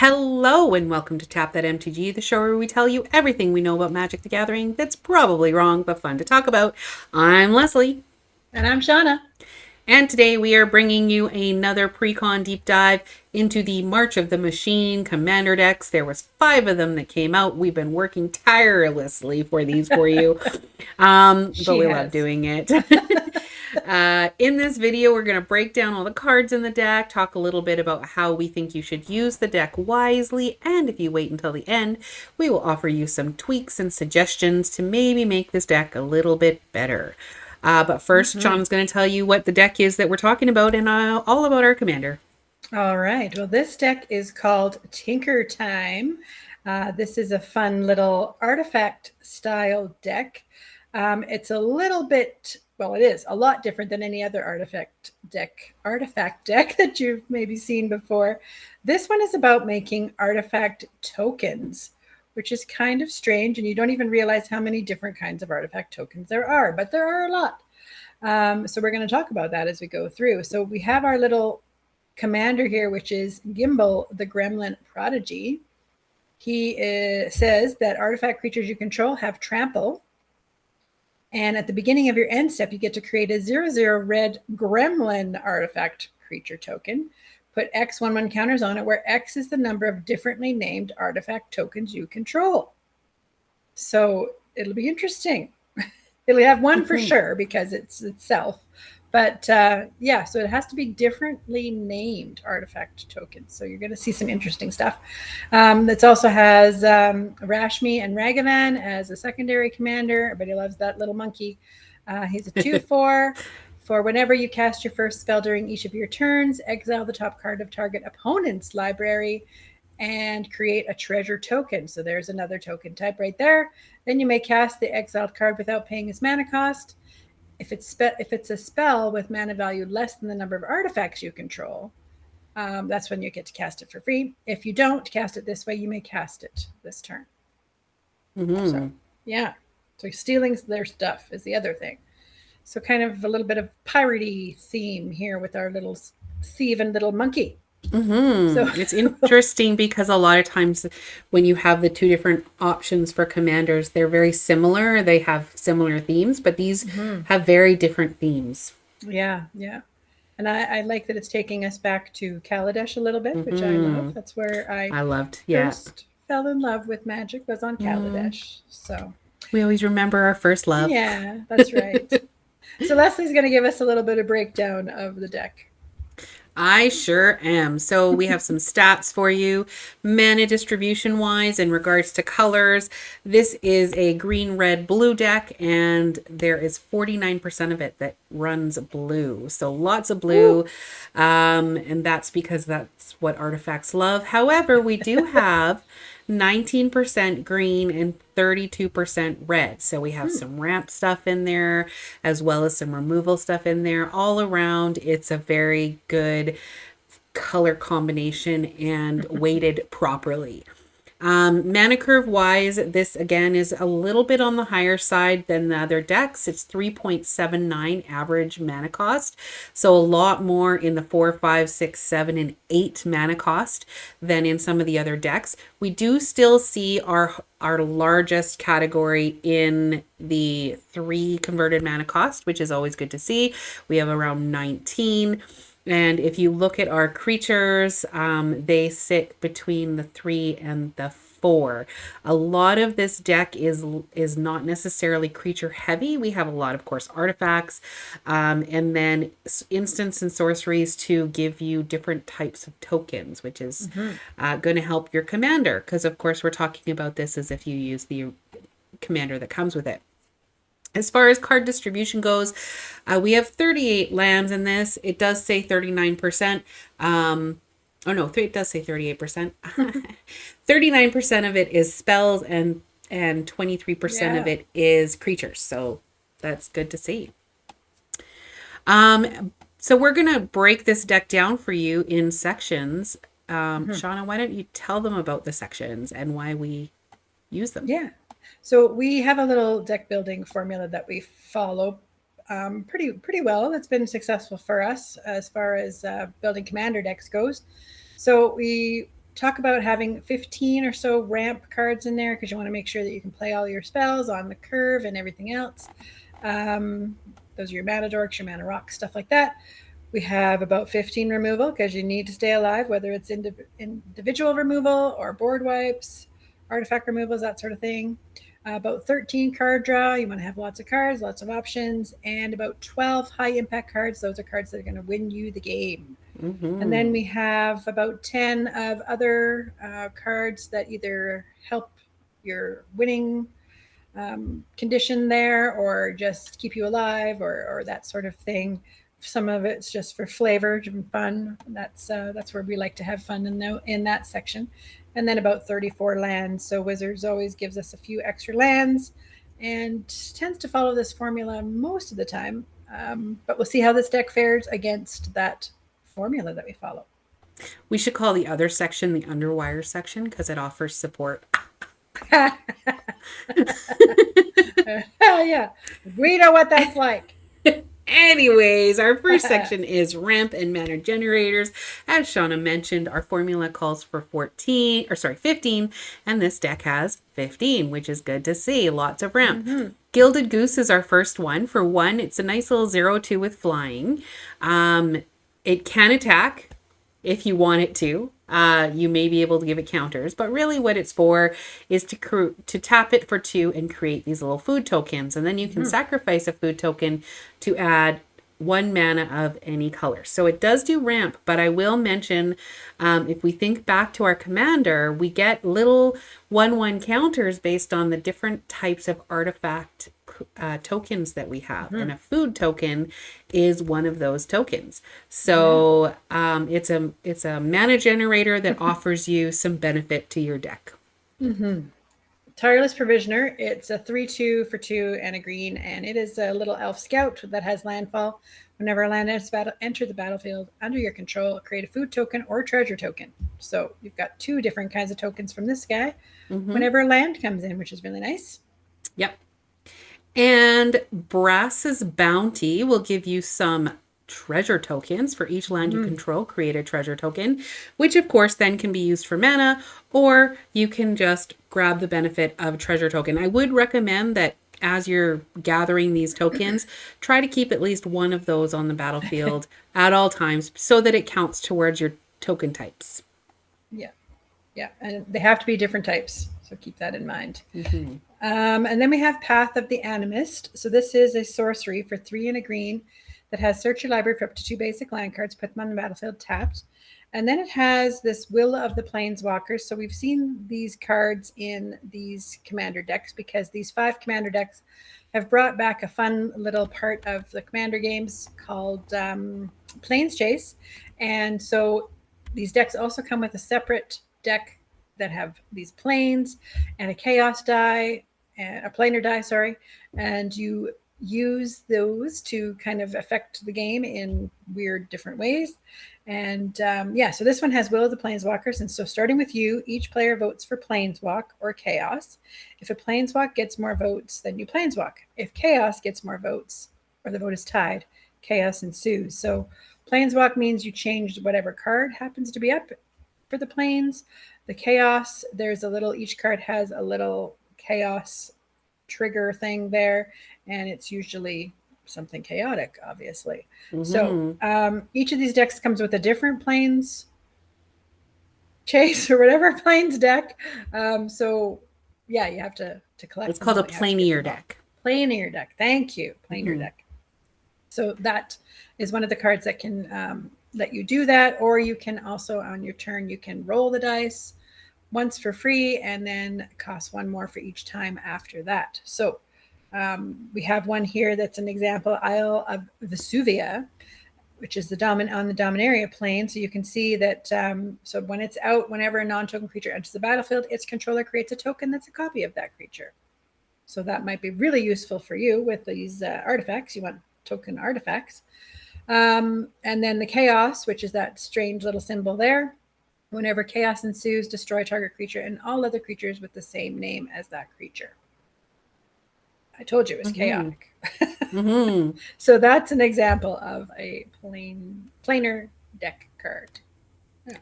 Hello and welcome to Tap That MTG, the show where we tell you everything we know about Magic the Gathering that's probably wrong but fun to talk about. I'm Leslie. And I'm Shauna. And today we are bringing you another pre-con deep dive into the March of the Machine Commander decks. There was 5 of them that came out. We've been working tirelessly for these for you, but She we love has. doing it. In this video, we're going to break down all the cards in the deck, talk a little bit about how we think you should use the deck wisely, and if you wait until the end, we will offer you some tweaks and suggestions to maybe make this deck a little bit better. But first, Sean's going to tell you what the deck is that we're talking about and all about our commander. All right. Well, this deck is called Tinker Time. This is a fun little artifact style deck. It's a little bit, well, it is a lot different than any other artifact deck that you've maybe seen before. This one is about making artifact tokens, which is kind of strange, and you don't even realize how many different kinds of artifact tokens there are, but there are a lot. So we're going to talk about that as we go through. So we have our little commander here, which is Gimbal, the Gremlin Prodigy. He says that artifact creatures you control have trample. And at the beginning of your end step, you get to create a 0/0 red Gremlin artifact creature token. Put X/1/1 counters on it, where X is the number of differently named artifact tokens you control. So it'll be interesting. It'll have one for sure because it's itself. But yeah, so it has to be differently named artifact tokens. So you're going to see some interesting stuff. It also has Rashmi and Ragavan as a secondary commander. Everybody loves that little monkey. He's a 2/4. For whenever you cast your first spell during each of your turns, exile the top card of target opponent's library and create a treasure token. So there's another token type right there. Then you may cast the exiled card without paying its mana cost. If it's a spell with mana value less than the number of artifacts you control, that's when you get to cast it for free. If you don't cast it this way, you may cast it this turn. Mm-hmm. So yeah, so stealing their stuff is the other thing. So kind of a little bit of piratey theme here with our little thieving little monkey. So It's interesting because a lot of times when you have the 2 different options for commanders, they're very similar. They have similar themes, but these have very different themes. yeah. And I like that it's taking us back to Kaladesh a little bit, which I love. That's where I I loved, yeah. first fell in love with magic, was on Kaladesh. So We always remember our first love. yeah, that's right. So Leslie's going to give us a little bit of breakdown of the deck. I sure am. So we have some stats for you. Mana distribution wise, in regards to colors, this is a green, red, blue deck, and there is 49% of it that runs blue. So lots of blue. And that's because that's what artifacts love. However, we do have 19% green and 32% red. So we have some ramp stuff in there as well as some removal stuff in there. All around, it's a very good color combination and weighted properly. Mana curve wise, this again is a little bit on the higher side than the other decks. It's 3.79 average mana cost. So a lot more in the 4, 5, 6, 7, and 8 mana cost than in some of the other decks. We do still see our largest category in the 3 converted mana cost, which is always good to see. We have around 19. And if you look at our creatures, they sit between the 3 and the 4. A lot of this deck is not necessarily creature heavy. We have a lot, of course, artifacts, and then instants and sorceries to give you different types of tokens, which is going to help your commander. Because, of course, we're talking about this as if you use the commander that comes with it. As far as card distribution goes, we have 38 lands in this. It does say 39%. It does say 38%. 39% of it is spells and 23% of it is creatures. So that's good to see. So we're going to break this deck down for you in sections. Shauna, why don't you tell them about the sections and why we use them? Yeah. So we have a little deck building formula that we follow pretty well. It's been successful for us as far as building commander decks goes. So we talk about having 15 or so ramp cards in there because you want to make sure that you can play all your spells on the curve and everything else. Those are your mana dorks, your mana rocks, stuff like that. We have about 15 removal because you need to stay alive, whether it's individual removal or board wipes, artifact removals, that sort of thing. About 13 card draw. You want to have lots of cards, lots of options, and about 12 high impact cards. Those are cards that are going to win you the game. And then we have about 10 of other cards that either help your winning condition there or just keep you alive or that sort of thing. Some of it's just for flavor and fun. That's where we like to have fun in that section. And then about 34 lands. So Wizards always gives us a few extra lands and tends to follow this formula most of the time. But we'll see how this deck fares against that formula that we follow. We should call the other section the Underwire section because it offers support. Yeah, we know what that's like. Anyways, our first section is ramp and mana generators. As Shauna mentioned, our formula calls for 15, and this deck has 15, which is good to see. Lots of ramp. Gilded Goose is our first one. For one, it's a nice little 0/2 with flying. It can attack if you want it to. You may be able to give it counters, but really what it's for is to tap it for 2 and create these little food tokens. And then you can sacrifice a food token to add 1 mana of any color. So it does do ramp, but I will mention, if we think back to our commander, we get little 1/1 counters based on the different types of artifact tokens that we have, and a food token is one of those tokens. So it's a mana generator that offers you some benefit to your deck. Tireless Provisioner. It's a 3/2 for 2 and a green, and it is a little elf scout that has landfall. Whenever a land enters the battlefield under your control, create a food token or treasure token. So you've got 2 different kinds of tokens from this guy whenever a land comes in, which is really nice. Yep. And Brass's Bounty will give you some treasure tokens. For each land you control, create a treasure token, which of course then can be used for mana, or you can just grab the benefit of a treasure token. I would recommend that as you're gathering these tokens, try to keep at least one of those on the battlefield at all times so that it counts towards your token types. Yeah, and they have to be different types, so keep that in mind. And then we have Path of the Animist. So this is a sorcery for 3 and a green that has search your library for up to 2 basic land cards, put them on the battlefield tapped. And then it has this Will of the Planeswalkers. So we've seen these cards in these commander decks because these 5 commander decks have brought back a fun little part of the commander games called Planes Chase. And so these decks also come with a separate deck that have these planes and a chaos die, and a planar die, sorry, and you use those to kind of affect the game in weird different ways. And so this one has Will of the Planeswalkers. And so starting with you, each player votes for Planeswalk or Chaos. If a Planeswalk gets more votes, then you Planeswalk. If Chaos gets more votes, or the vote is tied, Chaos ensues. So Planeswalk means you change whatever card happens to be up for the planes. The Chaos, each card has a little Chaos trigger thing there, and it's usually something chaotic, obviously. So each of these decks comes with a different planes chase or whatever planes deck. You have to collect. It's called a Planear deck. Planear deck. Thank you. Planear deck. So that is one of the cards that can let you do that, or you can also on your turn you can roll the dice once for free and then cost 1 more for each time after that. So we have one here that's an example, Isle of Vesuvia, which is on the Dominaria plane. So you can see that so when it's out, whenever a non-token creature enters the battlefield, its controller creates a token that's a copy of that creature. So that might be really useful for you with these artifacts. You want token artifacts. And then the Chaos, which is that strange little symbol there. Whenever chaos ensues, destroy target creature and all other creatures with the same name as that creature. I told you it was chaotic. So that's an example of a planar deck card.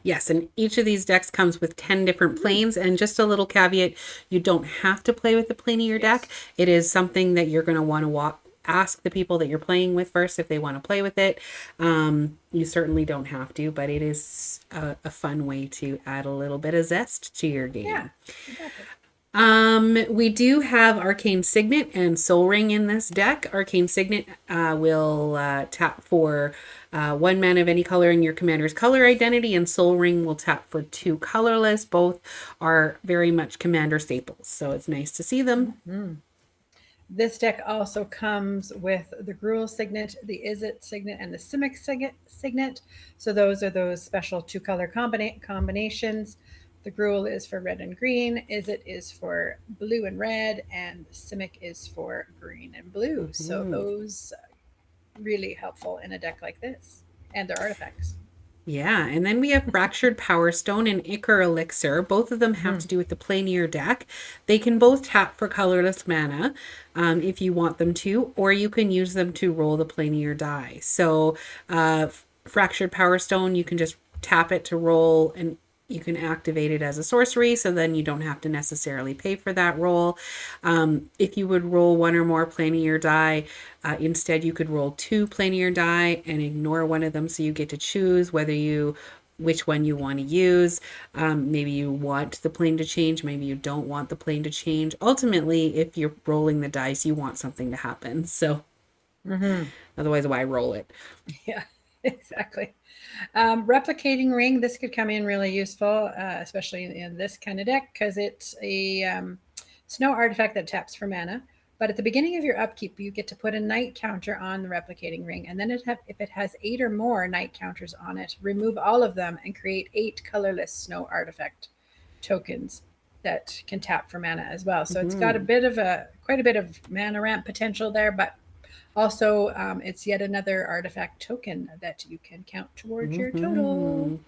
Yes, and each of these decks comes with 10 different planes. And just a little caveat, you don't have to play with the plane of your deck. Yes. It is something that you're going to want to ask the people that you're playing with first if they want to play with it. You certainly don't have to, but it is a fun way to add a little bit of zest to your Yeah, game. exactly. We do have Arcane Signet and Soul Ring in this deck. Arcane Signet will tap for 1 mana of any color in your commander's color identity, and Soul Ring will tap for 2 colorless. Both are very much commander staples, so it's nice to see them. Mm-hmm. This deck also comes with the Gruul Signet, the Izzet Signet, and the Simic Signet. So those are those special 2-color combinations. The Gruul is for red and green, Izzet is for blue and red, and Simic is for green and blue. So those really helpful in a deck like this, and their artifacts. Yeah, and then we have Fractured Power Stone and Ichor Elixir. Both of them have to do with the plane of your deck. They can both tap for colorless mana if you want them to, or you can use them to roll the plane of your die. So, Fractured Power Stone, you can just tap it to roll, and you can activate it as a sorcery, so then you don't have to necessarily pay for that roll. If you would roll 1 or more Planar die, instead you could roll 2 Planar die and ignore one of them, so you get to choose which one you want to use. Maybe you want the plane to change, maybe you don't want the plane to change. Ultimately, if you're rolling the dice, you want something to happen. So otherwise, why roll it? Yeah, exactly. Replicating Ring, this could come in really useful, especially in this kind of deck, because it's a snow artifact that taps for mana. But at the beginning of your upkeep, you get to put a night counter on the Replicating Ring. And then if it has 8 or more night counters on it, remove all of them and create 8 colorless snow artifact tokens that can tap for mana as well. So it's got quite a bit of mana ramp potential there, but also, it's yet another artifact token that you can count towards your total.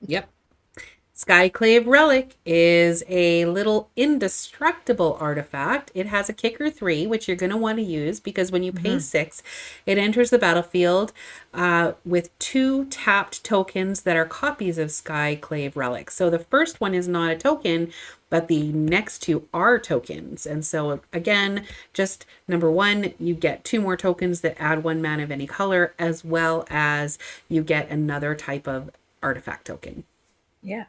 Yep. Skyclave Relic is a little indestructible artifact. It has a kicker 3, which you're going to want to use because when you pay 6, it enters the battlefield with 2 tapped tokens that are copies of Skyclave Relic. So the first one is not a token, but the next 2 are tokens. And so again, just number 1, you get 2 more tokens that add 1 mana of any color, as well as you get another type of artifact token. Yeah.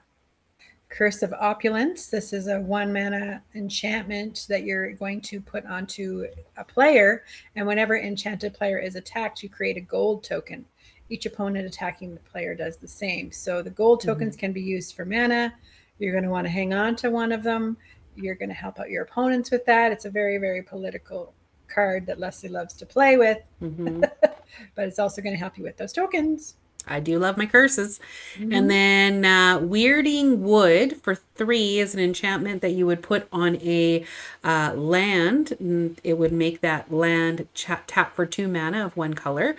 Curse of Opulence. This is a 1 mana enchantment that you're going to put onto a player. And whenever enchanted player is attacked, you create a gold token. Each opponent attacking the player does the same. So the gold tokens can be used for mana. You're going to want to hang on to one of them. You're going to help out your opponents with that. It's a very, very political card that Leslie loves to play with. But it's also going to help you with those tokens. I do love my curses. And then Weirding Wood for 3 is an enchantment that you would put on a land. It would make that land tap for 2 mana of 1 color.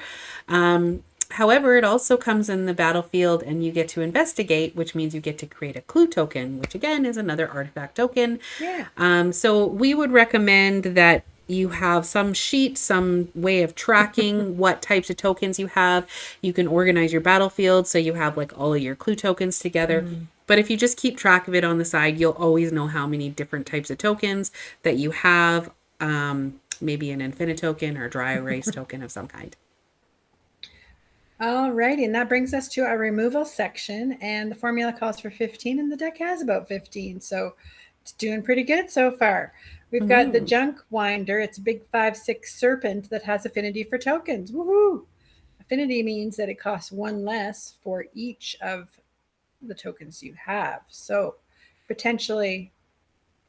However, it also comes in the battlefield and you get to investigate, which means you get to create a clue token, which again is another artifact token. Yeah. So we would recommend that you have some sheet, some way of tracking what types of tokens you have. You can organize your battlefield so you have like all of your clue tokens together. But if you just keep track of it on the side, you'll always know how many different types of tokens that you have. Maybe an infinite token or dry erase token of some kind. All righty, and that brings us to our removal section. And the formula calls for 15, and the deck has about 15. So it's doing pretty good so far. We've got the Junk Winder. It's a big 5/6 serpent that has affinity for tokens. Woohoo! Affinity means that it costs 1 less for each of the tokens you have. So potentially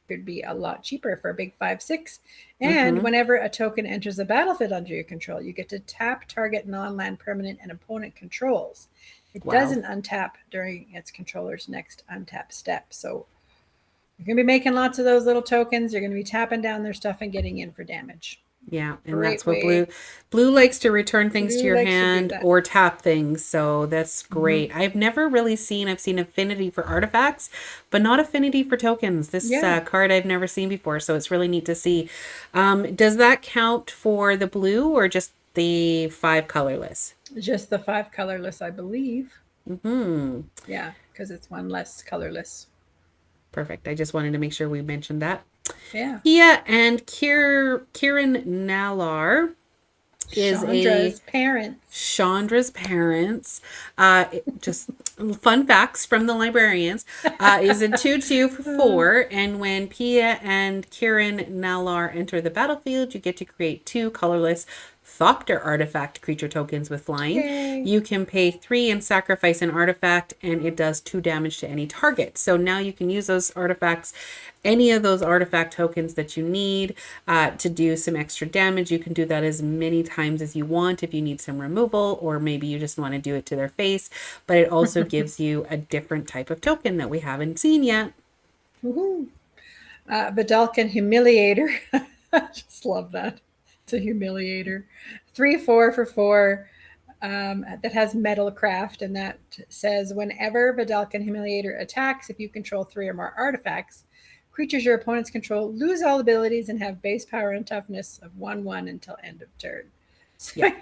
could be a lot cheaper for a big 5/6. And whenever a token enters the battlefield under your control, you get to tap target non-land permanent and opponent controls. It doesn't untap during its controller's next untap step. So you're going to be making lots of those little tokens. You're going to be tapping down their stuff and getting in for damage. Yeah, and that's what blue likes to return things to your hand or tap things. So that's great. I've never really I've seen affinity for artifacts, but not affinity for tokens. This card I've never seen before, so it's really neat to see. Does that count for the blue or just the 5 colorless? Just the 5 colorless, I believe. Mm-hmm. Yeah, because it's one less colorless. Perfect. I just wanted to make sure we mentioned that. Yeah. Yeah, and Kieran Nalar is a Chandra's parents. Chandra's parents. Just fun facts from the librarians. Is a 2/2 for 4. And when Pia and Kieran Nalar enter the battlefield, you get to create 2 colorless Thopter artifact creature tokens with flying. Yay. You can pay 3 and sacrifice an artifact, and it does 2 damage to any target. So now you can use those artifacts, any of those artifact tokens that you need to do some extra damage. You can do that as many times as you want if you need some removal, or maybe you just want to do it to their face. But it also gives you a different type of token that we haven't seen yet. Woohoo. Vidalcan Humiliator. I just love that. It's a humiliator. 3/4 for 4 that has Metalcraft, and that says whenever Vidalcan Humiliator attacks, if you control 3 or more artifacts, creatures your opponents control lose all abilities and have base power and toughness of 1/1 until end of turn. So Yeah.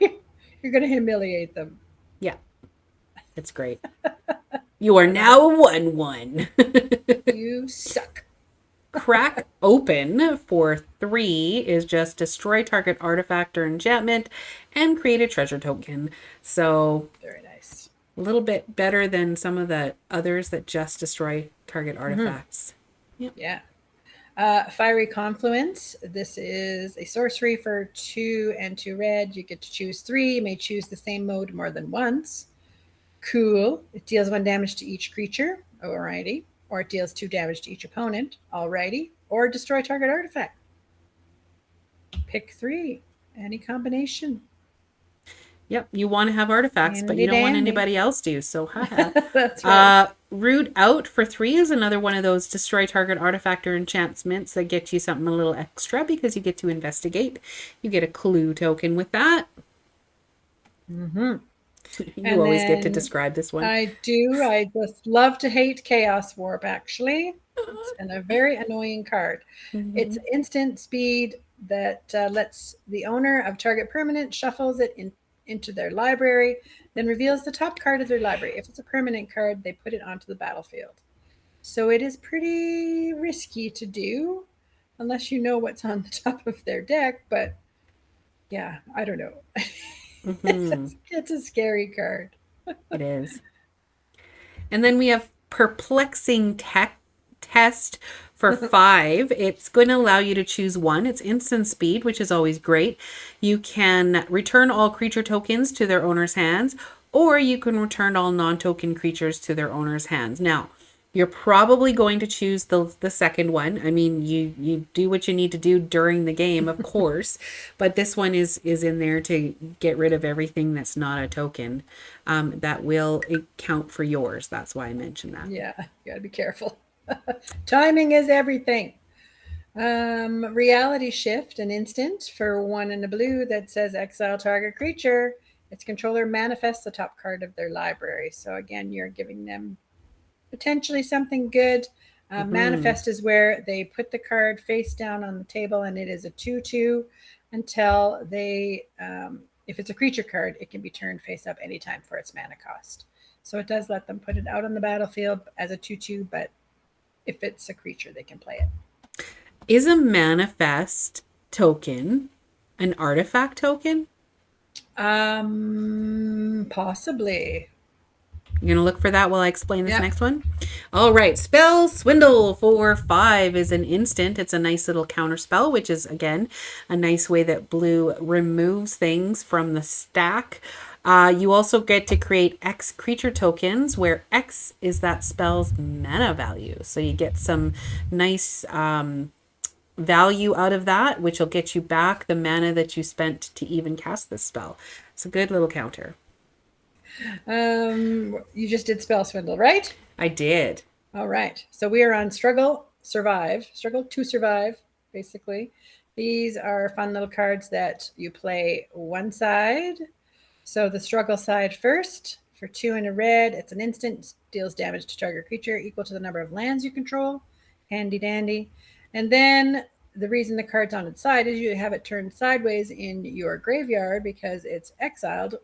you're going to humiliate them. Yeah, it's great. You are now a 1/1. You suck. Crack Open for 3 is just destroy target artifact or enchantment and create a treasure token. So Very nice. a little bit better than some of the others that just destroy target artifacts. Yep. Yeah. Fiery Confluence. This is a sorcery for 2 and 2 red. You get to choose 3. You may choose the same mode more than once. Cool. It deals 1 damage to each creature. Alrighty. Or it deals 2 damage to each opponent. Alrighty. Or destroy target artifact. Pick 3. Any combination. Yep, you want to have artifacts, but you don't want anybody else to. So, haha. That's right. Root Out for 3 is another one of those destroy target artifact or enchantments that get you something a little extra because you get to investigate. You get a clue token with that. Mm-hmm. You And always get to then describe this one. I do. I just love to hate Chaos Warp, actually. It's a very annoying card. It's instant speed that lets the owner of target permanent shuffles it into their library, then reveals the top card of their library. If it's a permanent card, they put it onto the battlefield. So it is pretty risky to do unless you know what's on the top of their deck. But yeah, I don't know. It's a scary card. It is. And then we have Perplexing Test for 5. It's going to allow you to choose 1. It's instant speed, which is always great. You can return all creature tokens to their owner's hands, or you can return all non-token creatures to their owner's hands. Now, you're probably going to choose the second one. I mean, you do what you need to do during the game, of course, but this one is in there to get rid of everything that's not a token. That will count for yours. That's why I mentioned that. Yeah, you gotta be careful. Timing is everything. Reality Shift, an instant for 1 and a blue that says exile target creature. Its controller manifests the top card of their library. So again, you're giving them potentially something good. Manifest is where they put the card face down on the table, and it is a 2/2 until they, if it's a creature card, it can be turned face up anytime for its mana cost. So it does let them put it out on the battlefield as a 2/2, but if it's a creature, they can play it. Is a manifest token an artifact token? Possibly. You're going to look for that while I explain this next one? All right. Spell Swindle for 5 is an instant. It's a nice little counter spell, which is, again, a nice way that blue removes things from the stack. You also get to create X creature tokens, where X is that spell's mana value. So you get some nice value out of that, which will get you back the mana that you spent to even cast this spell. It's a good little counter. You just did Spell Swindle, right? I did. All right. So we are on Struggle to Survive, basically. These are fun little cards that you play one side. So the Struggle side first, for 2 and a red, it's an instant, deals damage to target creature equal to the number of lands you control. Handy dandy. And then the reason the card's on its side is you have it turned sideways in your graveyard because it's exiled.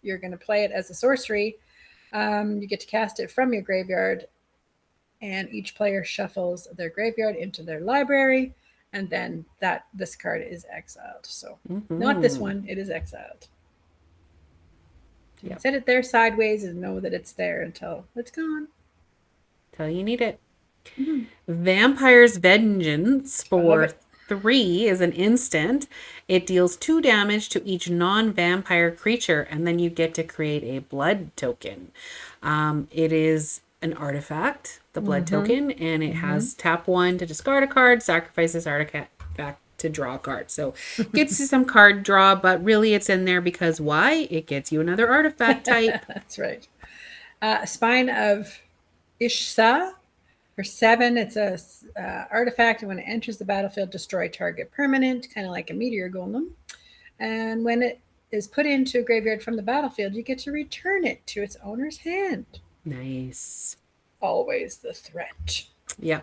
You're going to play it as a sorcery. You get to cast it from your graveyard, and each player shuffles their graveyard into their library, and then this card is exiled. So not this one, it is exiled. You can set it there sideways and know that it's there until it's gone. Till you need it. Vampire's Vengeance for 3 is an instant. It deals 2 damage to each non-vampire creature, and then you get to create a blood token. It is an artifact, the blood token, and it has tap 1 to discard a card, sacrifice this artifact back to draw a card. So gets you some card draw, but really it's in there because why? It gets you another artifact type. That's right. Spine of Ishsa. For 7, it's a artifact, and when it enters the battlefield, destroy target permanent, kind of like a meteor golem. And when it is put into a graveyard from the battlefield, you get to return it to its owner's hand. Nice. Always the threat. Yeah.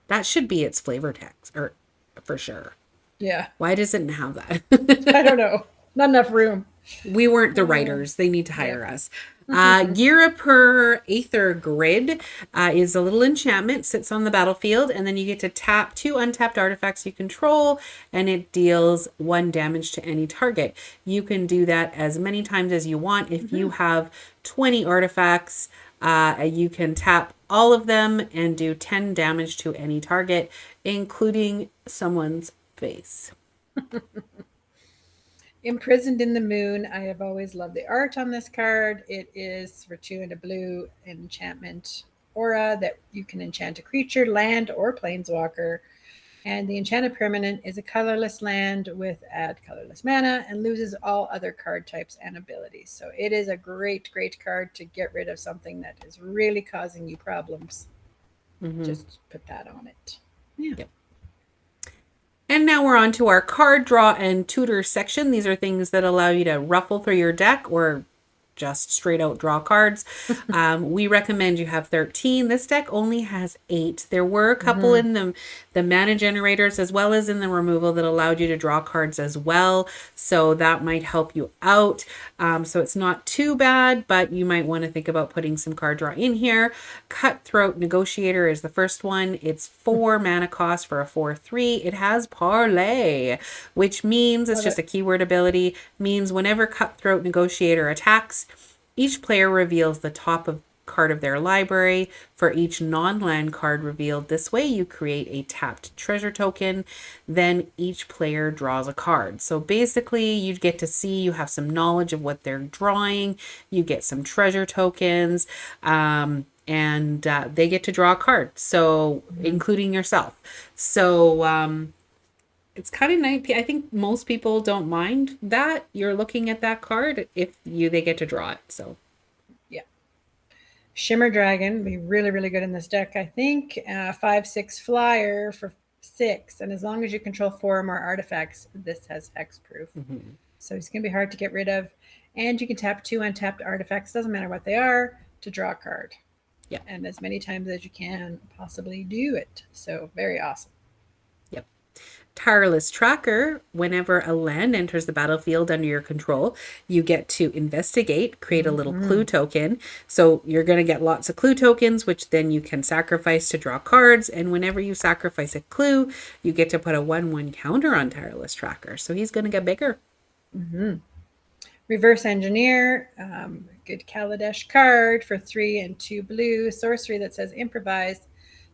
That should be its flavor text, or for sure. Yeah. Why does it have that? I don't know. Not enough room. We weren't the writers. They need to hire us. Gira per Aether Grid is a little enchantment, sits on the battlefield, and then you get to tap 2 untapped artifacts you control, and it deals 1 damage to any target. You can do that as many times as you want. If you have 20 artifacts, you can tap all of them and do 10 damage to any target, including someone's face. Imprisoned in the Moon. I have always loved the art on this card. It is for 2 and a blue enchantment aura that you can enchant a creature, land, or planeswalker. And the enchanted permanent is a colorless land with add colorless mana and loses all other card types and abilities. So it is a great, great card to get rid of something that is really causing you problems. Just put that on it. Yeah. Yep. And now we're on to our card draw and tutor section. These are things that allow you to ruffle through your deck or just straight out draw cards. We recommend you have 13. This deck only has 8. There were a couple in the mana generators as well as in the removal that allowed you to draw cards as well. So that might help you out. So it's not too bad, but you might want to think about putting some card draw in here. Cutthroat Negotiator is the first one. It's 4 mana cost for a 4/3. It has Parlay, which means it's just a keyword ability, means whenever Cutthroat Negotiator attacks, each player reveals the top of card of their library for each non-land card revealed. This way you create a tapped treasure token, then each player draws a card. So basically you get to see, you have some knowledge of what they're drawing, you get some treasure tokens, and they get to draw a card, so including yourself. So it's kind of nice. I think most people don't mind that you're looking at that card if they get to draw it. So yeah. Shimmer Dragon be really, really good in this deck. I think 5/6 flyer for 6, and as long as you control 4 or more artifacts, this has hexproof. So it's gonna be hard to get rid of, and you can tap 2 untapped artifacts, doesn't matter what they are, to draw a card. Yeah, and as many times as you can possibly do it. So very awesome. Tireless Tracker. Whenever a land enters the battlefield under your control, you get to investigate, create a little clue token. So you're going to get lots of clue tokens, which then you can sacrifice to draw cards. And whenever you sacrifice a clue, you get to put a 1/1 counter on Tireless Tracker. So he's going to get bigger. Reverse Engineer. Good Kaladesh card for 3 and 2 blue. Sorcery that says improvise.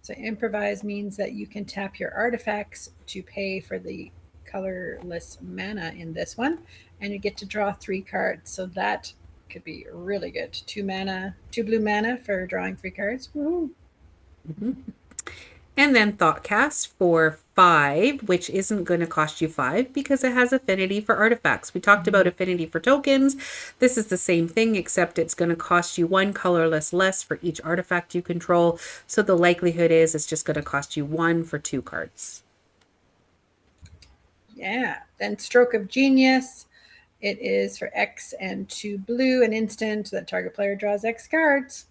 So improvise means that you can tap your artifacts to pay for the colorless mana in this one, and you get to draw 3 cards. So that could be really good. 2 blue mana for drawing 3 cards. And then Thoughtcast for 5, which isn't going to cost you 5 because it has affinity for artifacts. We talked about affinity for tokens. This is the same thing, except it's going to cost you 1 colorless less for each artifact you control. So the likelihood is it's just going to cost you 1 for 2 cards. Yeah. Then Stroke of Genius. It is for X and 2 blue, an instant that target player draws X cards.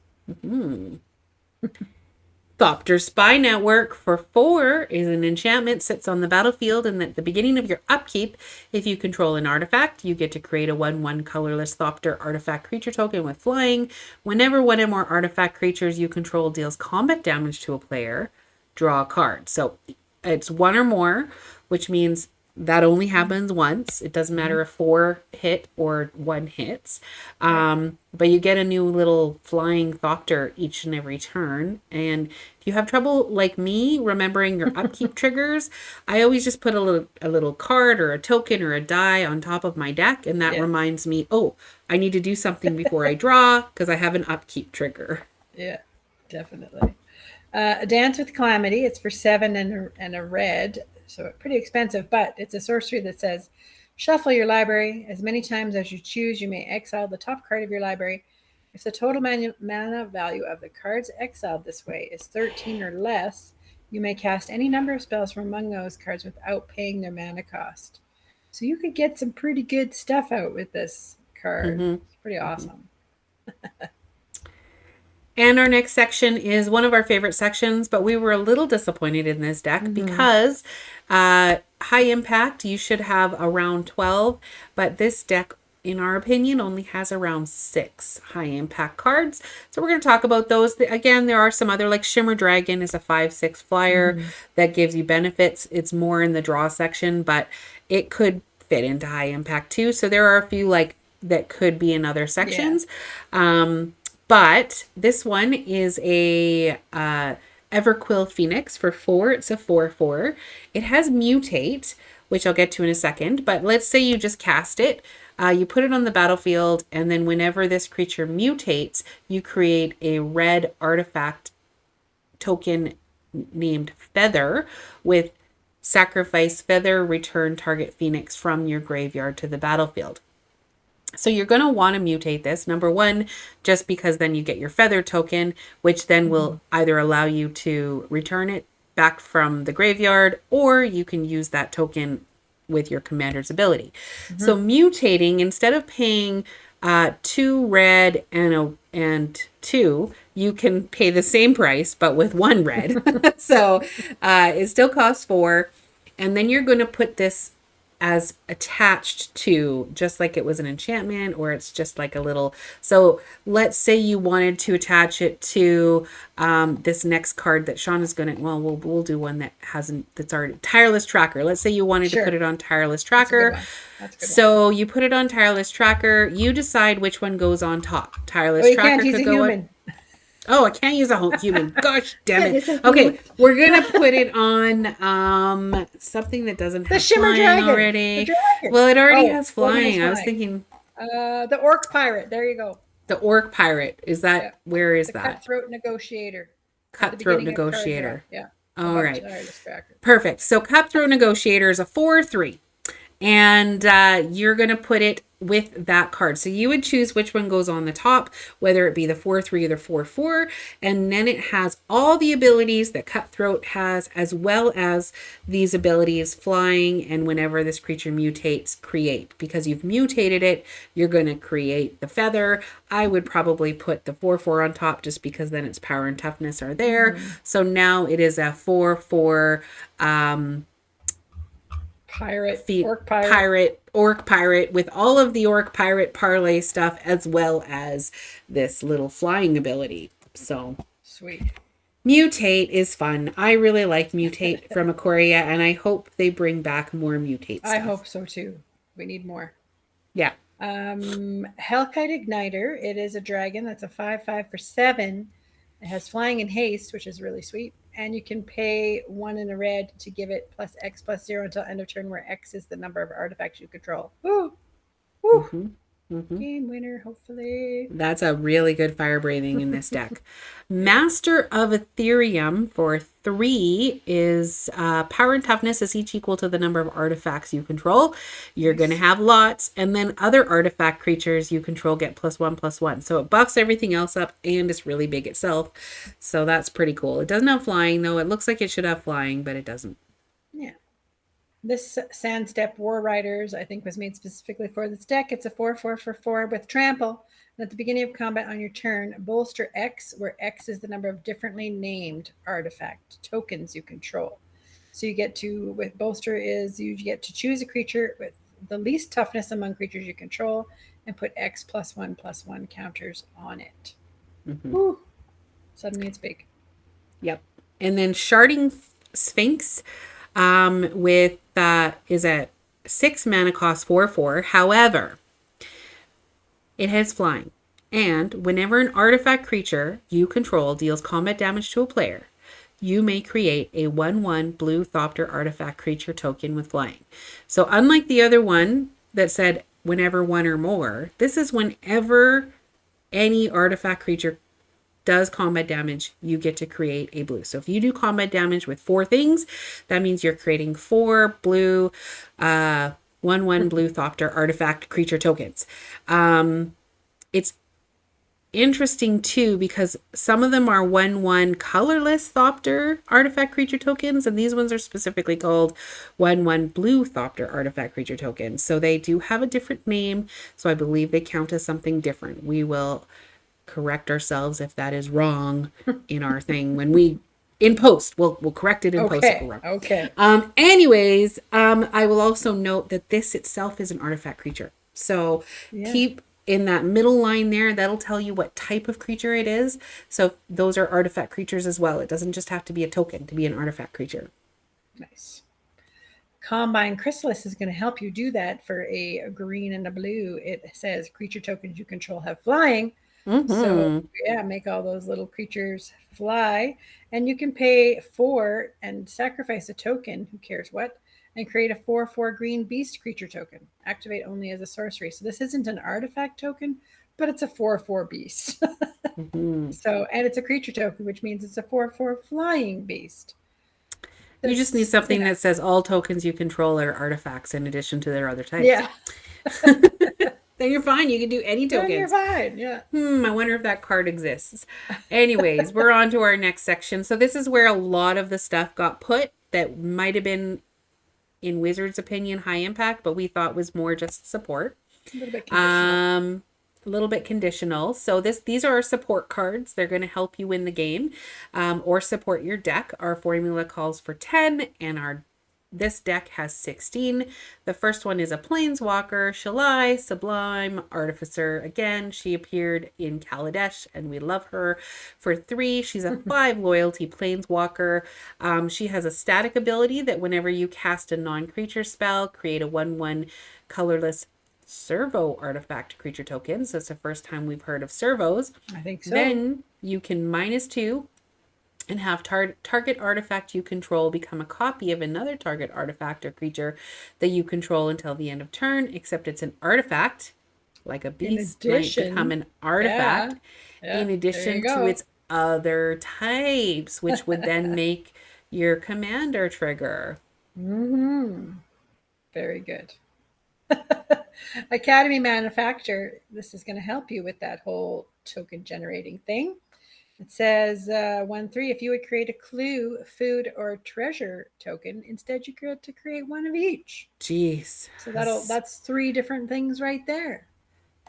Thopter Spy Network for 4 is an enchantment, sits on the battlefield, and at the beginning of your upkeep, if you control an artifact, you get to create a 1/1 colorless Thopter artifact creature token with flying. Whenever one or more artifact creatures you control deals combat damage to a player, draw a card. So it's one or more, which means that only happens once. It doesn't matter if 4 hit or 1 hits. But you get a new little flying Thopter each and every turn. And if you have trouble, like me, remembering your upkeep triggers, I always just put a little card or a token or a die on top of my deck. And that reminds me, oh, I need to do something before I draw because I have an upkeep trigger. Yeah, definitely. Dance with Calamity. It's for 7 and a red. So pretty expensive, but it's a sorcery that says, shuffle your library. As many times as you choose, you may exile the top card of your library. If the total mana value of the cards exiled this way is 13 or less, you may cast any number of spells from among those cards without paying their mana cost. So you could get some pretty good stuff out with this card. It's pretty awesome. And our next section is one of our favorite sections, but we were a little disappointed in this deck because high impact, you should have around 12, but this deck, in our opinion, only has around 6 high impact cards. So we're going to talk about those. Again, there are some other, like Shimmer Dragon is a 5/6 flyer that gives you benefits. It's more in the draw section, but it could fit into high impact too. So there are a few like that could be in other sections. But this one is a Everquill Phoenix for 4. It's a 4/4. It has Mutate, which I'll get to in a second. But let's say you just cast it. You put it on the battlefield, and then whenever this creature mutates, you create a red artifact token named Feather with sacrifice Feather, return target Phoenix from your graveyard to the battlefield. So you're going to want to mutate this, number one, just because then you get your Feather token, which then will either allow you to return it back from the graveyard, or you can use that token with your commander's ability. So mutating, instead of paying 2 red and 2, you can pay the same price, but with 1 red. So it still costs 4. And then you're going to put this as attached to, just like it was an enchantment, or it's just like a little. So let's say you wanted to attach it to this next card that Sean is going to, well, we'll do one that that's already Tireless Tracker. Let's say you wanted to put it on Tireless Tracker. So you put it on Tireless Tracker. You decide which one goes on top. Tireless Tracker could go on. Oh, I can't use a whole human. Gosh damn it. Okay, we're going to put it on something that doesn't have Shimmer flying Dragon already. Well, it already has flying. I was thinking... the Orc Pirate. There you go. The Orc Pirate. Is that... Where is that? Cutthroat Negotiator. Cutthroat Negotiator. Yeah. All right. Perfect. So Cutthroat Negotiator is a 4/3. And you're going to put it with that card. So you would choose which one goes on the top, whether it be the 4/3 or the 4/4. And then it has all the abilities that Cutthroat has, as well as these abilities, flying, and whenever this creature mutates, create. Because you've mutated it, you're going to create the Feather. I would probably put the 4/4 on top, just because then its power and toughness are there. So now it is a 4/4 Orc Pirate with all of the Orc Pirate parlay stuff, as well as this little flying ability. So sweet. Mutate is fun. I really like Mutate from Ikoria, and I hope they bring back more Mutate stuff. I hope so too. We need more. Yeah. Hellkite Igniter. It is a dragon that's a 5/5 for 7. It has flying and haste, which is really sweet. And you can pay 1 in a red to give it +X+0 until end of turn, where X is the number of artifacts you control. Woo! Woo! Game winner, hopefully. That's a really good fire breathing in this deck. Master of Etherium for 3 is power and toughness is each equal to the number of artifacts you control. You're going to have lots, and then other artifact creatures you control get +1/+1. So it buffs everything else up, and it's really big itself. So that's pretty cool. It doesn't have flying, though. It looks like it should have flying, but it doesn't. Yeah. This Sandstep War Riders, I think, was made specifically for this deck. It's a 4/4 for 4 with trample. At the beginning of combat on your turn, bolster X, where X is the number of differently named artifact tokens you control. So you get to, with bolster is you get to choose a creature with the least toughness among creatures you control and put X +1/+1 counters on it. Mm-hmm. Woo. Suddenly it's big. Yep. And then Sharding Sphinx with is a 6 mana cost 4/4. However, it has flying. And whenever an artifact creature you control deals combat damage to a player, you may create a 1/1 blue Thopter artifact creature token with flying. So unlike the other one that said whenever one or more, this is whenever any artifact creature does combat damage, you get to create a blue. So if you do combat damage with 4 things, that means you're creating 4 blue 1/1 blue Thopter artifact creature tokens. It's interesting too because some of them are 1/1 colorless Thopter artifact creature tokens, and these ones are specifically called 1/1 blue Thopter artifact creature tokens. So they do have a different name, so I believe they count as something different. We will correct ourselves if that is wrong in our thing when we in post. We'll correct it in post if we're wrong. Okay. Anyways, I will also note that this itself is an artifact creature. So keep in that middle line there. That'll tell you what type of creature it is. So those are artifact creatures as well. It doesn't just have to be a token to be an artifact creature. Nice. Combine Chrysalis is going to help you do that for a green and a blue. It says creature tokens you control have flying. Mm-hmm. So yeah, make all those little creatures fly. And you can pay 4 and sacrifice a token, who cares what, and create a 4/4 green beast creature token. Activate only as a sorcery. So this isn't an artifact token, but it's a 4/4 beast. Mm-hmm. So, and it's a creature token, which means it's a 4/4 flying beast. You just need something that says all tokens you control are artifacts in addition to their other types. Yeah. Then you're fine. You can do any tokens. Then you're fine. Yeah. I wonder if that card exists. Anyways, we're on to our next section. So this is where a lot of the stuff got put that might have been, in Wizards' opinion, high impact, but we thought was more just support. A little bit conditional. A little bit conditional. So these are our support cards. They're going to help you win the game or support your deck. Our formula calls for 10 and this deck has 16. The first one is a Planeswalker, Shalai, Sublime, Artificer. Again, she appeared in Kaladesh and we love her for 3. She's a 5 loyalty Planeswalker. She has a static ability that whenever you cast a non-creature spell, create a 1/1 colorless servo artifact creature token. So it's the first time we've heard of servos. I think so. Then you can -2 and have target artifact you control become a copy of another target artifact or creature that you control until the end of turn, except it's an artifact, like a beast might become an artifact, in addition to its other types, which would then make your commander trigger. Mm-hmm. Very good. Academy Manufactor, this is going to help you with that whole token generating thing. It says 1/3, if you would create a clue, food, or treasure token, instead you get to create 1 of each. Jeez. So that's 3 different things right there.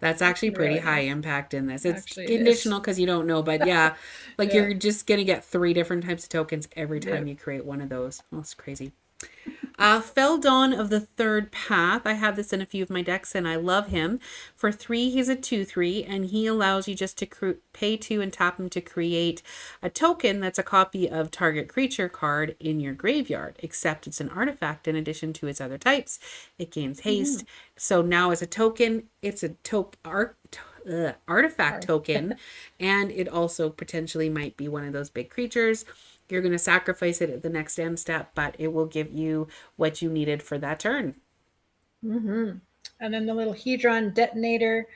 That's actually pretty really high impact in this. It's actually conditional because you don't know, but yeah, like you're just going to get 3 different types of tokens every time you create one of those. Oh, it's crazy. Feldon of the Third Path. I have this in a few of my decks and I love him. For 3, he's a 2/3 and he allows you just to pay 2 and tap him to create a token that's a copy of target creature card in your graveyard, except it's an artifact in addition to its other types. It gains haste. So now as a token, it's a artifact token, and it also potentially might be one of those big creatures. You're going to sacrifice it at the next end step, but it will give you what you needed for that turn. And then the little Hedron Detonator,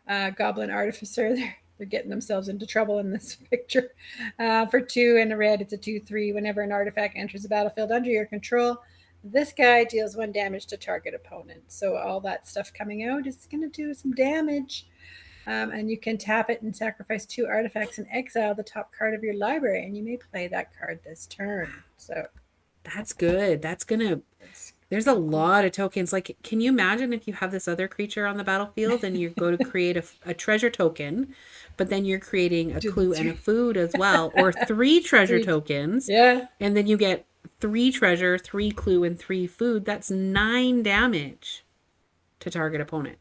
Goblin Artificer, they're getting themselves into trouble in this picture. For 2 and a red, it's a 2/3. Whenever an artifact enters the battlefield under your control, this guy deals 1 damage to target opponent. So all that stuff coming out is going to do some damage. And you can tap it and sacrifice 2 artifacts and exile the top card of your library, and you may play that card this turn. So That's good. There's a lot of tokens. Like, can you imagine if you have this other creature on the battlefield and you go to create a treasure token, but then you're creating a Do the clue and a three. food as well, or 3 treasure Three. tokens, Yeah. and then you get 3 treasure, 3 clue, and 3 food. That's 9 damage to target opponent.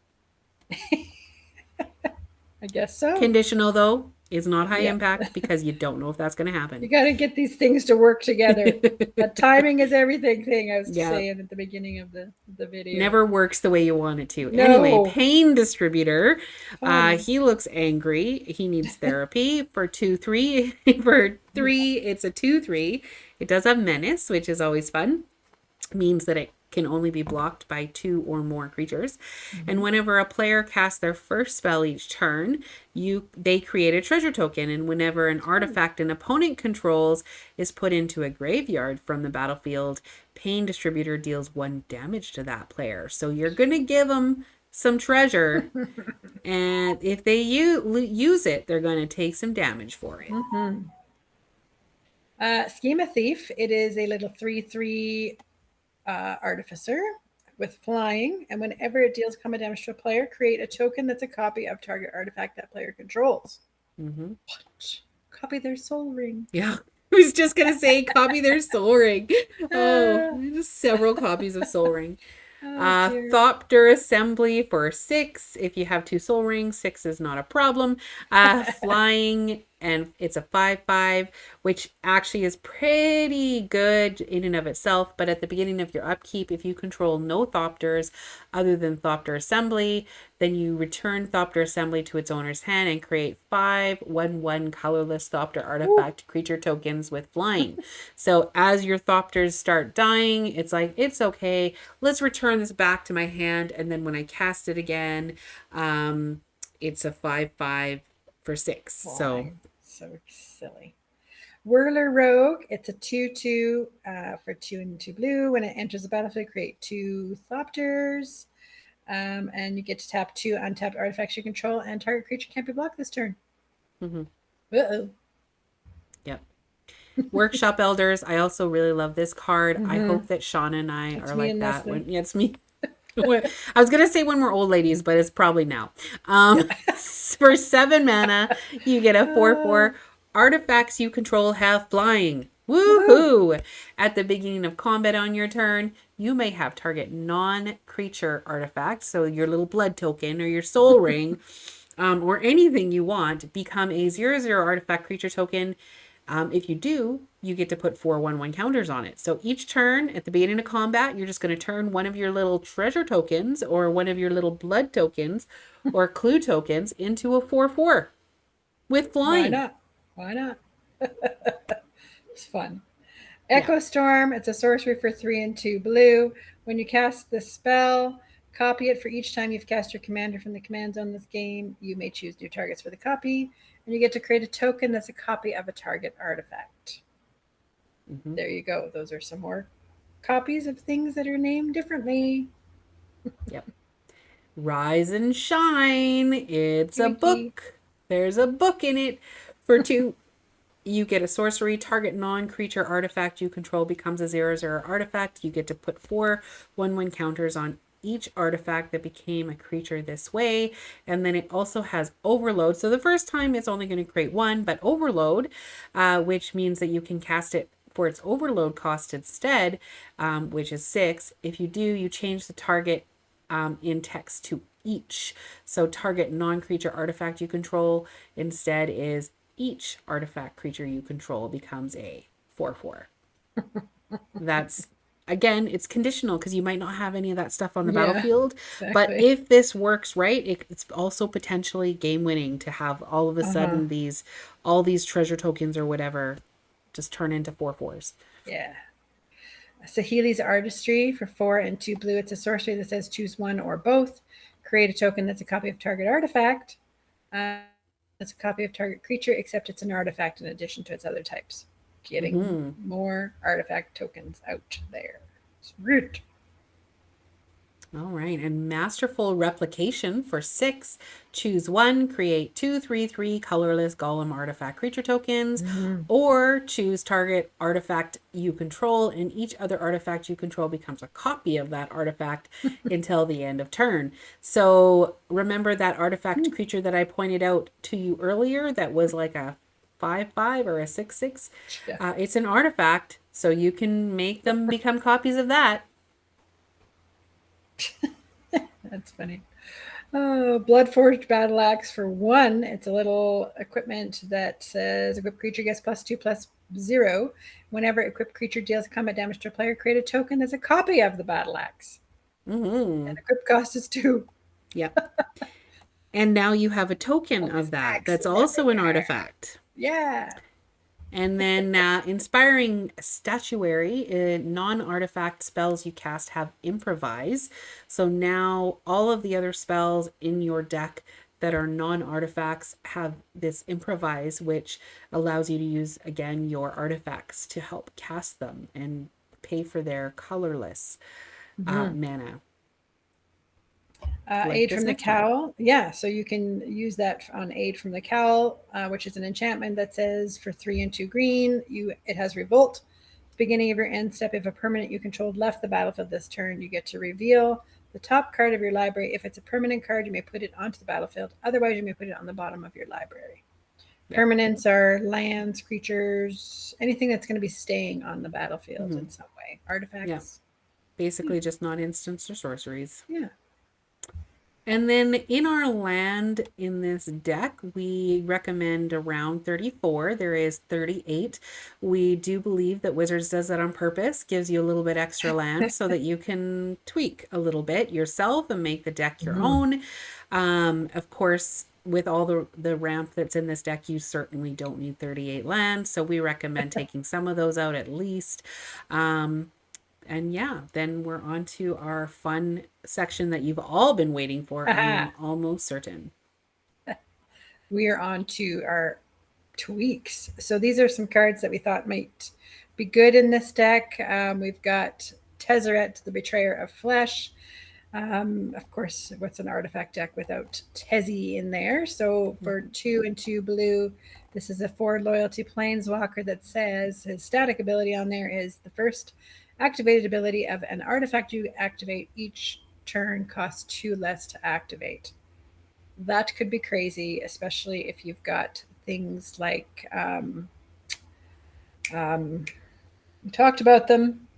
I guess so. Conditional though is not high Yeah. impact because you don't know if that's going to You happen. got to get these things to work together. That timing is everything thing I was Yeah. saying at the beginning of the video. Never works the way you want it to. No. Anyway, Pain Distributor. Fun. He looks angry. He needs therapy for 2/3. For 3, it's a 2/3. It does have Menace, which is always fun. Means that it can only be blocked by 2 or more creatures. And whenever a player casts their first spell each turn, they create a treasure token. And whenever an artifact an opponent controls is put into a graveyard from the battlefield, Pain Distributor deals 1 damage to that player. So you're going to give them some treasure. And if they use it, they're going to take some damage for it. Schema Thief. It is a little 3/3 artificer with flying, and whenever it deals combat damage to a player, create a token that's a copy of target artifact that player controls. What? Copy their soul ring. Yeah. I was just going to say, copy their Soul Ring. Oh, just several copies of Soul Ring. Thopter Assembly for 6. If you have 2 Soul Rings, 6 is not a problem. Flying, and it's a 5/5, which actually is pretty good in and of itself. But at the beginning of your upkeep, if you control no Thopters other than Thopter Assembly, then you return Thopter Assembly to its owner's hand and create 5 1/1 colorless Thopter artifact creature tokens with flying. So as your Thopters start dying, it's like, it's okay. Let's return this back to my hand. And then when I cast it again, it's a 5/5 for 6. Flying. So silly. Whirler Rogue. It's a 2/2 for 2 and 2 blue. When it enters the battlefield, create 2 Thopters. And you get to tap 2 untapped artifacts you control, and target creature can't be blocked this turn. Uh-oh. Yep. Workshop Elders. I also really love this card. I hope that Shauna and I are like that. Yeah, it's me. I was gonna say when we're old ladies, but it's probably now. For 7 mana, you get a 4/4. Artifacts you control have flying. Woohoo! At the beginning of combat on your turn, you may have target non-creature artifacts, so your little blood token or your soul ring, or anything you want, become a 0/0 artifact creature token. If you do, you get to put 4 1/1 counters on it. So each turn at the beginning of combat, you're just going to turn one of your little treasure tokens or one of your little blood tokens or clue tokens into a 4/4 with flying. Why not? It's fun. Echo Storm. It's a sorcery for 3 and 2 blue. When you cast the spell, copy it for each time you've cast your commander from the command zone this game. You may choose new targets for the copy, and you get to create a token that's a copy of a target artifact. There you go. Those are some more copies of things that are named differently. Yep. Rise and Shine. It's a Freaky. book. There's a book in it for 2. You get a sorcery. Target non-creature artifact you control becomes a 0/0 artifact. You get to put 4 1/1 counters on each artifact that became a creature this way. And then it also has Overload. So the first time it's only going to create 1, but Overload, which means that you can cast it for its Overload cost instead, which is 6. If you do, you change the target in text to each. So target non-creature artifact you control instead is each artifact creature you control becomes a 4/4. That's, again, it's conditional because you might not have any of that stuff on the battlefield. Exactly. But if this works right, it's also potentially game winning to have all of a sudden all these treasure tokens or whatever just turn into 4/4s. Yeah. Saheeli's Artistry for 4 and 2 blue. It's a sorcery that says choose one or both. Create a token that's a copy of target artifact. It's a copy of target creature, except it's an artifact in addition to its other types. Getting more artifact tokens out there. It's rude. All right, and Masterful Replication for 6. Choose one, create 2/3/3 colorless Golem artifact creature tokens, Mhm. or choose target artifact you control, and each other artifact you control becomes a copy of that artifact until the end of turn. So remember that artifact creature that I pointed out to you earlier that was like a 5/5 or a 6/6? Yeah, It's an artifact, so you can make them become copies of that. that's funny. Oh, Bloodforged Battle Axe for 1. It's a little equipment that says equipped creature gets +2/+0. Whenever equipped creature deals combat damage to a player, create a token that's a copy of the battle axe. Mm-hmm. And equipped cost is 2. Yep. And now you have a token Oh, of this that. axe That's is also an everywhere. artifact. Yeah. And then Inspiring Statuary, non artifact spells you cast have improvise. So now all of the other spells in your deck that are non artifacts have this improvise, which allows you to use, again, your artifacts to help cast them and pay for their colorless Mm-hmm. mana. Like Aid this from the next one. Cowl. Yeah, so you can use that on Aid from the Cowl, which is an enchantment that says for 3 and 2 green, it has Revolt. Beginning of your end step, if a permanent you controlled left the battlefield this turn, you get to reveal the top card of your library. If it's a permanent card, you may put it onto the battlefield. Otherwise, you may put it on the bottom of your library. Yeah. Permanents are lands, creatures, anything that's going to be staying on the battlefield in some way. Yeah. Artifacts. Basically, just non instants or sorceries. Yeah. And then in our land in this deck, we recommend around 34. There is 38. We do believe that Wizards does that on purpose, gives you a little bit extra land so that you can tweak a little bit yourself and make the deck your Mhm. own. Of course, with all the ramp that's in this deck, you certainly don't need 38 land. So we recommend taking some of those out at least. And yeah, then we're on to our fun section that you've all been waiting for. I am almost certain. We are on to our tweaks. So these are some cards that we thought might be good in this deck. We've got Tezzeret, the Betrayer of Flesh. Of course, what's an artifact deck without Tezzy in there? So for 2 and 2 blue, this is a 4 loyalty planeswalker that says his static ability on there is the first activated ability of an artifact you activate each turn costs 2 less to activate. That could be crazy, especially if you've got things like we talked about them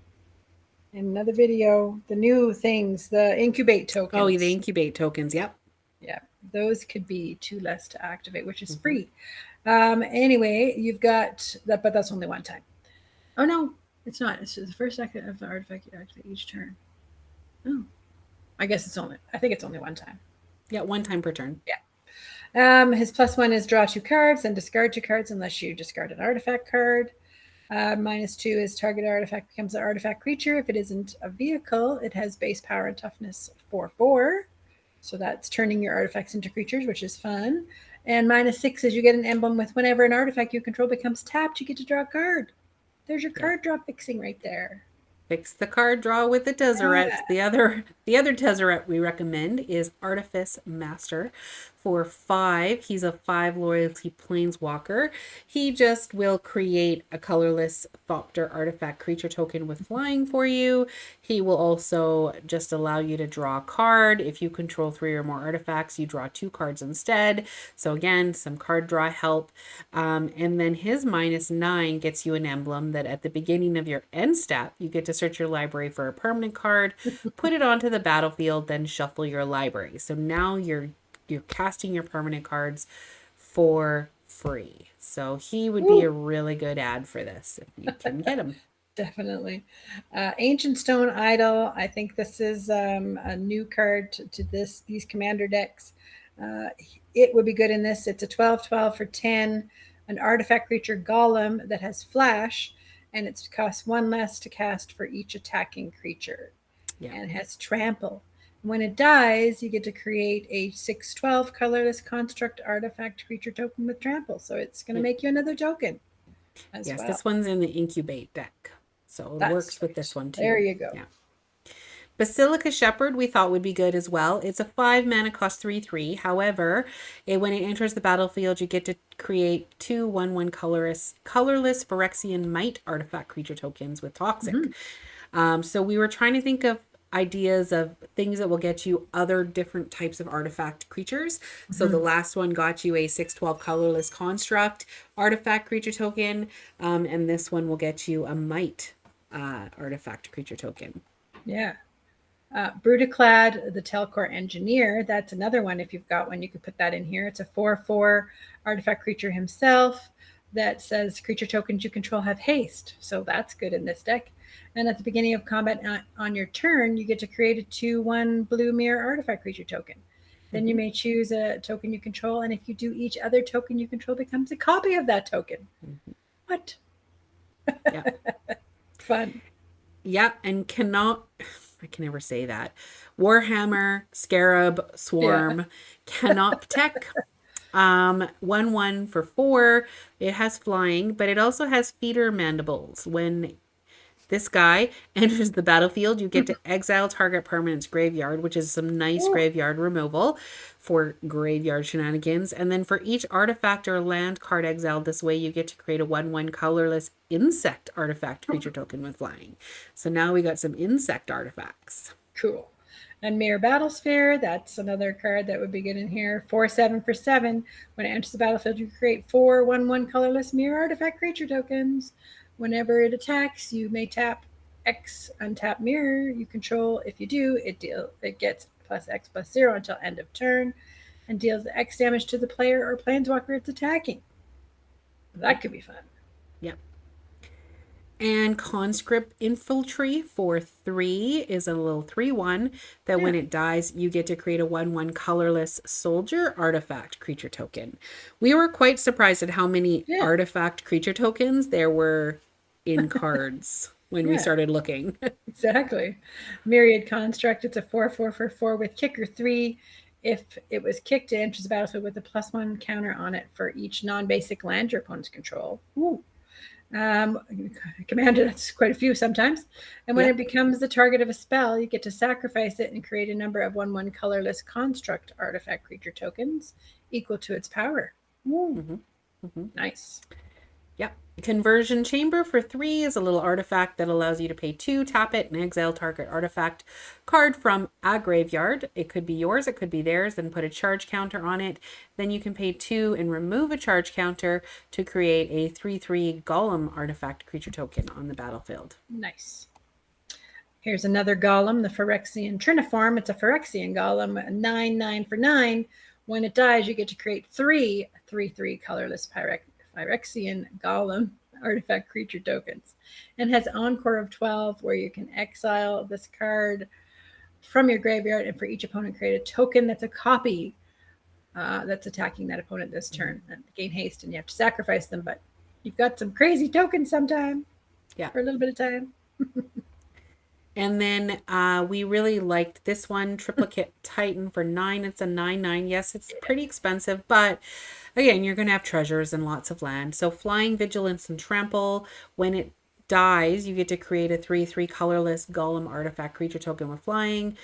in another video. The new things, the incubate Oh, the tokens. incubate tokens. Yep. Yeah, those could be 2 less to activate, which is Mm-hmm. free. Anyway, you've got that, but that's only one time. Oh no, it's not. It's the first second of the artifact you activate each turn. Oh, I guess it's only. I think it's only one time. Yeah, one time per turn. Yeah. His +1 is draw 2 cards and discard 2 cards unless you discard an artifact card. -2 is target artifact becomes an artifact creature. If it isn't a vehicle, it has base power and toughness 4/4. So that's turning your artifacts into creatures, which is fun. And -6 is you get an emblem with whenever an artifact you control becomes tapped, you get to draw a card. There's your card draw fixing right there. Fix the card draw with the Tezzeret. Yeah. The other Tezzeret we recommend is Artifice Master. For 5, he's a 5 loyalty planeswalker. He just will create a colorless Thopter artifact creature token with flying for you. He will also just allow you to draw a card. If you control 3 or more artifacts, you draw 2 cards instead. So again, some card draw help. And then his -9 gets you an emblem that at the beginning of your end step, you get to search your library for a permanent card, put it onto the battlefield, then shuffle your library. So now you're casting your permanent cards for free. So he would be a really good ad for this if you can get him. Definitely. Ancient Stone Idol. I think this is a new card to these commander decks. It would be good in this. It's a 12/12 for 10, an artifact creature golem that has flash, and it costs 1 less to cast for each attacking creature. Yeah. And it has trample. When it dies, you get to create a 6/12 colorless construct artifact creature token with trample. So it's going to make you another token as Yes, well. this one's in the incubate deck. So it That's works with right. this one too. There you go. Yeah. Basilica Shepherd we thought would be good as well. It's a 5 mana, cost 3/3. However, when it enters the battlefield, you get to create 2 1/1 colorless Phyrexian Might artifact creature tokens with Toxic. So we were trying to think of ideas of things that will get you other different types of artifact creatures. So the last one got you a 6/12 colorless construct artifact creature token, and this one will get you a Might artifact creature token. Yeah. Brutaclad, the Telcor Engineer, that's another one. If you've got one, you could put that in here. It's a 4/4 artifact creature himself that says creature tokens you control have haste. So that's good in this deck. And at the beginning of combat on your turn, you get to create a 2/1 blue mirror artifact creature token. Then you may choose a token you control, and if you do, each other token you control becomes a copy of that token. What? Yeah. Fun. Yep, and I can never say that. Warhammer, Scarab, Swarm, Canoptek. 1/1 for 4. It has flying, but it also has feeder mandibles. When this guy enters the battlefield, you get to exile target permanent's graveyard, which is some nice graveyard removal for graveyard shenanigans. And then for each artifact or land card exiled this way, you get to create a 1/1 colorless insect artifact creature token with flying. So now we got some insect artifacts. Cool. And Mirror Battlesphere, that's another card that would be good in here. 4/7 for 7. When it enters the battlefield, you create 4 1/1 colorless mirror artifact creature tokens. Whenever it attacks, you may tap X, untap mirror you control. If you do, it gets +X+0 until end of turn and deals X damage to the player or planeswalker it's attacking. That could be fun. Yep. And Conscript Infantry for 3 is a little 3/1 that when it dies, you get to create a 1/1 colorless soldier artifact creature token. We were quite surprised at how many artifact creature tokens there were in cards when we started looking. Exactly. Myriad Construct, it's a 4/4 for 4 with kicker 3. If it was kicked, it enters the battlefield with a +1 counter on it for each non-basic land your opponents control. Ooh. Commander, that's quite a few sometimes. And when it becomes the target of a spell, you get to sacrifice it and create a number of 1/1 colorless construct artifact creature tokens equal to its power. Nice. Yep. Conversion Chamber for 3 is a little artifact that allows you to pay 2, tap it, and exile target artifact card from a graveyard. It could be yours, it could be theirs, and put a charge counter on it. Then you can pay 2 and remove a charge counter to create a 3/3 Golem artifact creature token on the battlefield. Nice. Here's another golem, the Phyrexian Triniform. It's a Phyrexian golem, 9/9 for 9. When it dies, you get to create 3 3/3 colorless Phyrexian golem artifact creature tokens, and has Encore of 12, where you can exile this card from your graveyard, and for each opponent create a token that's a copy that's attacking that opponent this turn and gain haste, and you have to sacrifice them, but you've got some crazy tokens sometime for a little bit of time. And then we really liked this one, Triplicate Titan for 9. It's a 9/9. Yes, it's pretty expensive, but again, you're going to have treasures and lots of land. So Flying, Vigilance, and Trample. When it dies, you get to create a 3/3 colorless Golem artifact creature token with flying,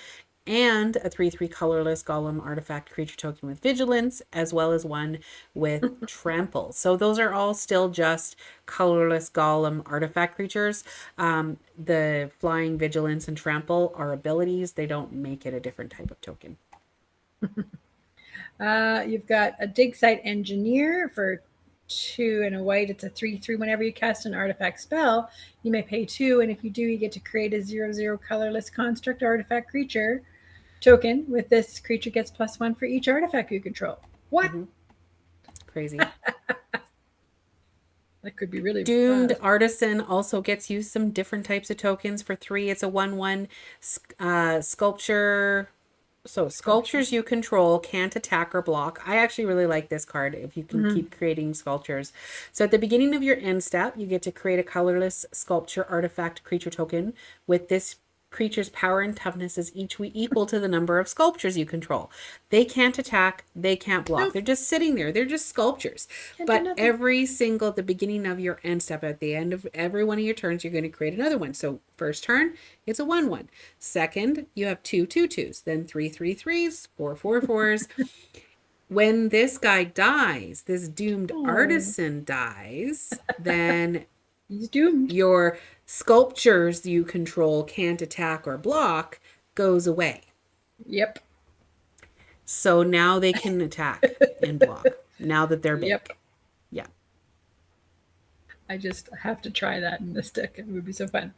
and a 3/3 colorless Golem artifact creature token with vigilance, as well as one with trample. So those are all still just colorless Golem artifact creatures. The flying, vigilance, and trample are abilities. They don't make it a different type of token. You've got a Dig Site Engineer for 2 and a white. It's a 3/3. Whenever you cast an artifact spell, you may pay 2, and if you do, you get to create a 0/0 colorless construct artifact creature token. With this, creature gets +1 for each artifact you control. What? Crazy. That could be really Doomed fun. Artisan also gets you some different types of tokens for 3. It's a 1/1 sculpture. So sculptures you control can't attack or block. I actually really like this card if you can keep creating sculptures. So at the beginning of your end step, you get to create a colorless sculpture artifact creature token. With this creature's power and toughness is equal to the number of sculptures you control. They can't attack, they can't block. Nope. They're just sitting there. They're just sculptures. Can't do But nothing. every single, at the beginning of your end step, at the end of every one of your turns, you're going to create another one. So first turn, it's a 1/1. Second, you have 2 2/2s, then 3 3/3s, 4 4/4s. When this guy dies, this doomed artisan dies, then He's doomed. your sculptures you control can't attack or block goes away. Yep. So now they can attack and block now that they're big. Yep. Yeah. I just have to try that in this deck. It would be so fun.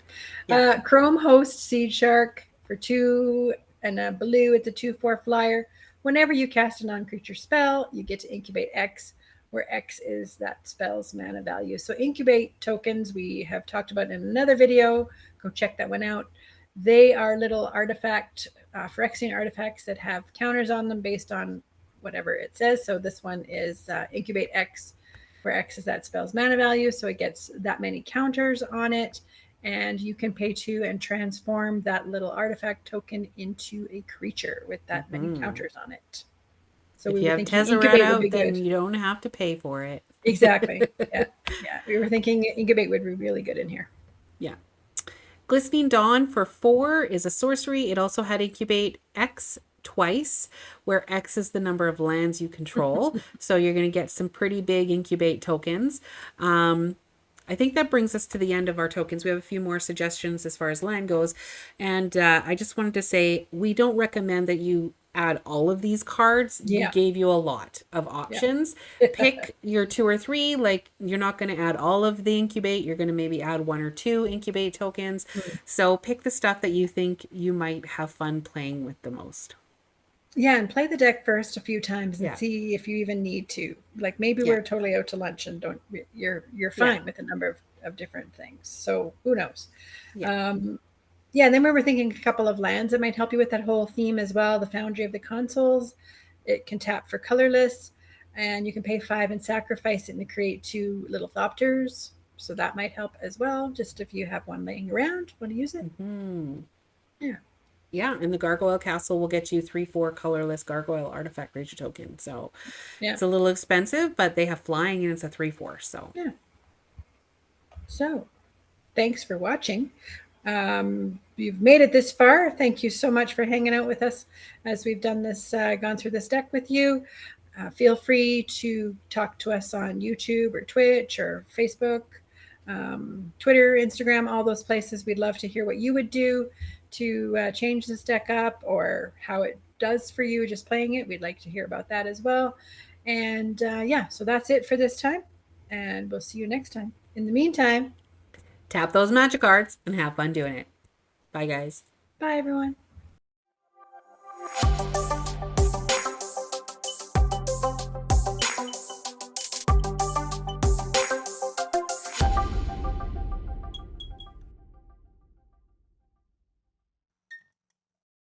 Yeah. Chrome Host Seedshark for 2 and a blue. It's a 2/4 flyer. Whenever you cast a non-creature spell, you get to incubate X, where X is that spell's mana value. So incubate tokens we have talked about in another video. Go check that one out. They are little artifact, Phyrexian artifacts that have counters on them based on whatever it says. So this one is incubate X, where X is that spell's mana value. So it gets that many counters on it. And you can pay 2 and transform that little artifact token into a creature with that many counters on it. So if you have Tezzeret out, then you don't have to pay for it. Exactly. Yeah. We were thinking incubate would be really good in here. Yeah. Glistening Dawn for 4 is a sorcery. It also had incubate X twice, where X is the number of lands you control. So you're going to get some pretty big incubate tokens. I think that brings us to the end of our tokens. We have a few more suggestions as far as land goes. And I just wanted to say, we don't recommend that you add all of these cards. Yeah. We gave you a lot of options. Yeah. Pick your 2 or 3. Like, you're not going to add all of the incubate. You're going to maybe add 1 or 2 incubate tokens. So pick the stuff that you think you might have fun playing with the most. Yeah, and play the deck first a few times and see if you even need to. Like maybe we're totally out to lunch and you're fine with a number of different things. So who knows? Yeah. And then we were thinking a couple of lands that might help you with that whole theme as well. The Foundry of the Consoles. It can tap for colorless, and you can pay 5 and sacrifice it to create 2 little Thopters. So that might help as well. Just if you have one laying around, want to use it. Yeah. Yeah, and the Gargoyle Castle will get you 3/4 colorless Gargoyle artifact creature token. So it's a little expensive, but they have flying and it's a 3/4. So yeah. So thanks for watching. You've made it this far. Thank you so much for hanging out with us as we've done this, gone through this deck with you. Feel free to talk to us on YouTube or Twitch or Facebook, Twitter, Instagram, all those places. We'd love to hear what you would do to change this deck up or how it does for you just playing it. We'd like to hear about that as well. And so that's it for this time. And we'll see you next time. In the meantime, tap those magic cards and have fun doing it. Bye, guys. Bye, everyone.